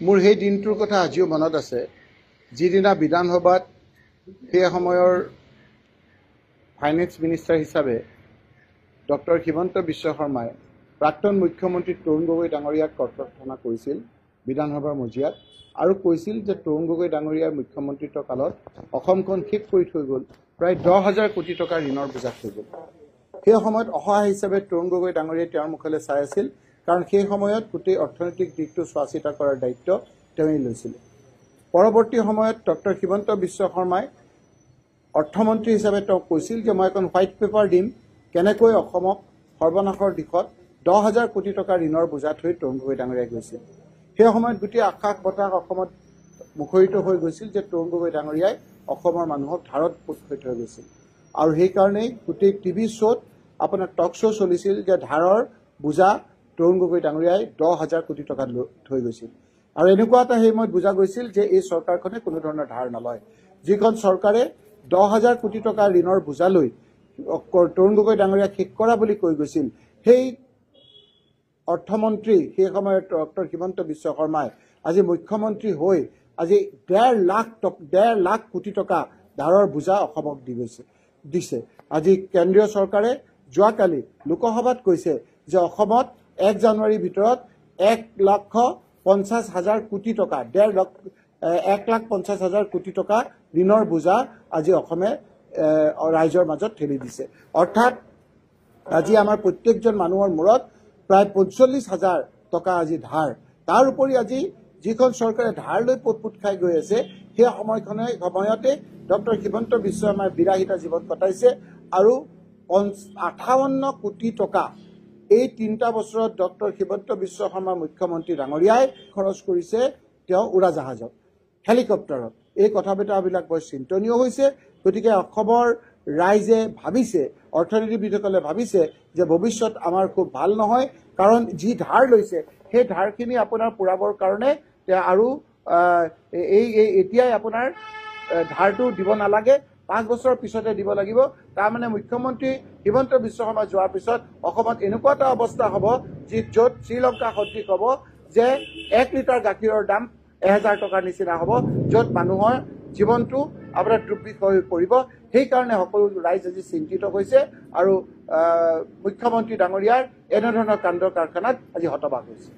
মোৰ সেই দিনটোৰ কথা আজিও মনত আছে যিদিনা বিধানসভাত সেই সময়ৰ ফাইনেন্স মিনিষ্টাৰ হিচাপে ডক্টৰ হিমন্ত বিশ্ব শৰ্মাই প্ৰাক্তন মুখ্যমন্ত্ৰী তৰুণ গগৈ ডাঙৰীয়াক কৰ্তব্যনা কৰিছিল বিধানসভাৰ মজিয়াত আৰু কৈছিল যে তৰুণ গগৈ ডাঙৰীয়াৰ মুখ্যমন্ত্ৰীত্ব কালত অসমখন শেষ কৰি থৈ গ'ল প্ৰায় 10,000 কোটি টকাৰ ঋণৰ বোজা থৈ গ'ল। সেই সময়ত অসহায় হিচাপে তৰুণ গগৈ ডাঙৰীয়াই তেওঁৰ মুখলৈ চাই আছিল কাৰণ সেই সময়ত গোটেই অৰ্থনৈতিক দিশটো চোৱা চিতা কৰাৰ দায়িত্ব তেওঁই লৈছিল। পৰৱৰ্তী সময়ত ডক্টৰ হিমন্ত বিশ্ব শৰ্মাই অৰ্থমন্ত্ৰী হিচাপে তেওঁ কৈছিল যে মই এখন হোৱাইট পেপাৰ দিম কেনেকৈ অসমক সৰ্বনাশৰ দিশত 10,000 কোটি টকাৰ ঋণৰ বোজা থৈ তৰুণ গগৈ ডাঙৰীয়াই গৈছিল। সেই সময়ত গোটেই আকাশ বতাহ অসমত মুখৰিত হৈ গৈছিল যে তৰুণ গগৈ ডাঙৰীয়াই অসমৰ মানুহক ধাৰত পোত হৈ থৈ গৈছিল আৰু সেইকাৰণেই গোটেই টিভি শ্ব'ত আপোনাৰ টক শ্ব' চলিছিল যে ধাৰৰ বোজা তৰুণ গগৈ ডাঙৰীয়াই 10,000 কোটি টকা থৈ গৈছিল আৰু এনেকুৱা এটা সেই সময়ত বুজা গৈছিল যে এই চৰকাৰখনে কোনো ধৰণৰ ধাৰ নলয়। যিখন চৰকাৰে 10,000 কোটি টকা ঋণৰ বোজা লৈ তৰুণ গগৈ ডাঙৰীয়াক শেষ কৰা বুলি কৈ গৈছিল সেই অৰ্থমন্ত্ৰী সেই সময়ত ডক্টৰ হিমন্ত বিশ্ব শৰ্মাই আজি মুখ্যমন্ত্ৰী হৈ আজি 1.5 লাখ কোটি টকা ধাৰৰ বোজা অসমক দিছে। আজি কেন্দ্ৰীয় চৰকাৰে যোৱাকালি লোকসভাত কৈছে যে অসমত 1 জানুৱাৰীৰ ভিতৰত 1,50,000 কোটি টকা 1,50,000 কোটি টকা ঋণৰ বোজা আজি অসমে ৰাইজৰ মাজত ঠেলি দিছে। অৰ্থাৎ আজি আমাৰ প্ৰত্যেকজন মানুহৰ মূৰত প্ৰায় 45,000 টকা আজি ধাৰ। তাৰ উপৰি আজি যিখন চৰকাৰে ধাৰ লৈ পোত খাই গৈ আছে সেই সময়তে ডক্টৰ হিমন্ত বিশ্ব শৰ্মাই বিৰাহিতা জীৱন কটাইছে আৰু 58 কোটি টকা এই 3টা বছৰত ডক্টৰ হিমন্ত বিশ্ব শৰ্মা মুখ্যমন্ত্ৰী ডাঙৰীয়াই খৰচ কৰিছে তেওঁ উৰাজাহাজত হেলিকপ্টাৰত। এই কথাবিলাক বৰ চিন্তনীয় হৈছে। গতিকে অসমৰ ৰাইজে ভাবিছে অৰ্থনীতিবিদসকলে ভাবিছে যে ভৱিষ্যত আমাৰ খুব ভাল নহয় কাৰণ যি ধাৰ লৈছে সেই ধাৰখিনি আপোনাৰ পুৰাবৰ কাৰণে আৰু এতিয়াই আপোনাৰ ধাৰটো দিব নালাগে 5 বছৰৰ পিছতে দিব লাগিব। তাৰমানে মুখ্যমন্ত্ৰী হিমন্ত বিশ্ব শৰ্মা যোৱাৰ পিছত অসমত এনেকুৱা এটা অৱস্থা হ'ব য'ত শ্ৰীলংকা সদৃশ হ'ব যে 1 লিটাৰ গাখীৰৰ দাম 1,000 টকাৰ নিচিনা হ'ব, য'ত মানুহৰ জীৱনটো আপোনাৰ দুৰ্বিষ হৈ পৰিব। সেইকাৰণে সকলো ৰাইজ আজি চিন্তিত হৈছে আৰু মুখ্যমন্ত্ৰী ডাঙৰীয়াৰ এনেধৰণৰ কাণ্ড কাৰখানাত আজি হতবাক হৈছে।